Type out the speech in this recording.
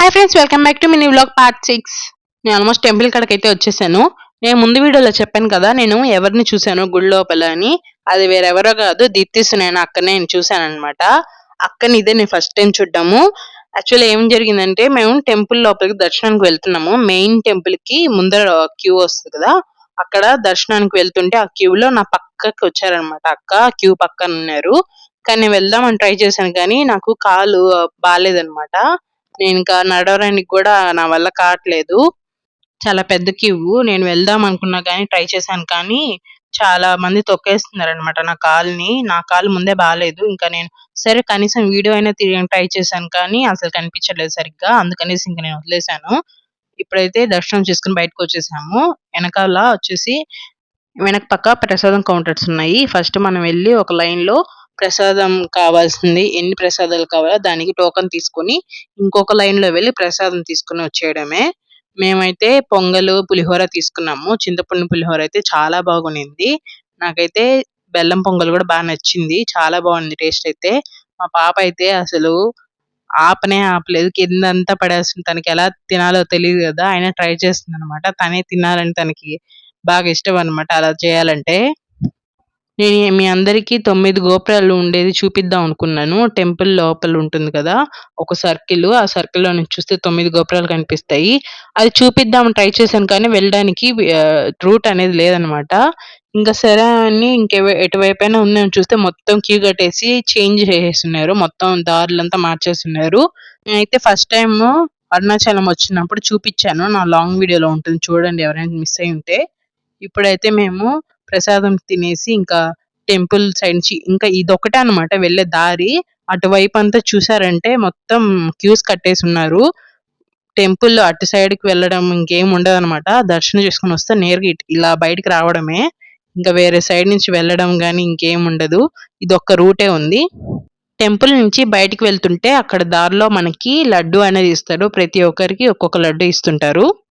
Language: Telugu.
Hi friends, welcome back to mini vlog part 6. నేను ఆల్మోస్ట్ టెంపుల్ కాడికైతే వచ్చేసాను. నేను ముందు వీడియోలో చెప్పాను కదా, నేను ఎవరిని చూసాను గుడి లోపల అని. అది వేరెవరో కాదు, దీప్తి సునేన అక్కనే నేను చూసాననమాట. అక్కని ఇదే నేను ఫస్ట్ టైం చూడ్డాము. యాక్చువల్లీ ఏం జరిగిందంటే, మేము టెంపుల్ లోపలికి దర్శనానికి వెళ్తున్నాము. మెయిన్ టెంపుల్ కి ముందర క్యూ వస్తుంది కదా, అక్కడ దర్శనానికి వెళ్తుంటే ఆ క్యూ లో నా పక్కకి వచ్చారనమాట. అక్క క్యూ పక్కన ఉన్నారు. కానీ నేను వెళ్దామని ట్రై చేశాను, కానీ నాకు కాలు బాగాలేదనమాట. నేను ఇంకా నడవడానికి కూడా నా వల్ల కావట్లేదు. చాలా పెద్ద క్యూ. నేను వెళ్దాం అనుకున్నా గానీ ట్రై చేశాను, కానీ చాలా మంది తొక్కేస్తున్నారనమాట నా కాలుని. నా కాలు ముందే బాలేదు. ఇంకా నేను సరే కనీసం వీడియో అయినా తీయడానికి ట్రై చేశాను, కానీ అసలు కనిపించలేదు సరిగ్గా. అందుకనేసి ఇంక నేను వదిలేశాను. ఇప్పుడైతే దర్శనం చేసుకొని బయటకొచ్చేసాము. ఎనకాల వచ్చేసి వెనక పక్క ప్రసాదం కౌంటర్స్ ఉన్నాయి. ఫస్ట్ మనం వెళ్లి ఒక లైన్‌లో ప్రసాదం కావాల్సింది ఎన్ని ప్రసాదాలు కావాలో దానికి టోకెన్ తీసుకొని, ఇంకొక లైన్‌లో వెళ్లి ప్రసాదం తీసుకొని వచ్చేయడమే. మేమైతే పొంగలు, పులిహోర తీసుకున్నాము. చింతపండు పులిహోర అయితే చాలా బాగునింది. నాకైతే బెల్లం పొంగల్ కూడా నచ్చింది. చాలా బాగుంది టేస్ట్ అయితే. మా పాప అయితే అసలు ఆపనే ఆపలేదు. కిందంతా పడేస్తుంది. తనకెలా తినాలో తెలీదు గదా, అయినా ట్రై చేస్తుందనమాట. తనే తినాలని తనకి బాగా ఇష్టమనమాట అలా చేయాలంటే. నేను మీ అందరికీ 9 గోపురాలు ఉండేది చూపిద్దాం అనుకున్నాను. టెంపుల్ లోపల ఉంటుంది కదా, ఒక సర్కిల్. ఆ సర్కిల్‌లో నుంచి చూస్తే 9 గోపురాలు కనిపిస్తాయి. అది చూపిద్దామని ట్రై చేశాను, కానీ వెళ్ళడానికి రూట్ అనేది లేదనమాట. ఇంక సరే అని ఎటువైపైనా ఉందని చూస్తే మొత్తం క్యూ కట్టేసి చేంజ్ చేసేసున్నారు. మొత్తం దారులంతా మార్చేసున్నారు. నేనైతే ఫస్ట్ టైము అరుణాచలం వచ్చినప్పుడు చూపిచ్చాను. నా లాంగ్ వీడియోలో ఉంటుంది చూడండి, ఎవరైనా మిస్ అయ్యుంటే. ఇప్పుడైతే మేము ప్రసాదం తినేసి ఇంకా టెంపుల్ సైడ్ నుంచి ఇంకా ఇదొక్కటే అన్నమాట వెళ్ళే దారి. అటువైపంతా చూసారంటే మొత్తం క్యూస్ కట్టేసున్నారు. టెంపుల్ అటు సైడ్‌కి వెళ్ళడం ఇంకేం ఉండదనమాట. దర్శనం చేసుకొనొస్తే నేరుగా ఇలా బయటికి రావడమే. ఇంకా వేరే సైడ్ నుంచి వెళ్ళడం గాని ఇంకేం ఉండదు. ఇదొక్క రూటే ఉంది. టెంపుల్ నుంచి బయటికి వెళ్తుంటే అక్కడ దారిలో మనకి లడ్డు అనేది ఇస్తారు. ప్రతి ఒక్కరికి ఒక్కొక్క లడ్డు ఇస్తుంటారు.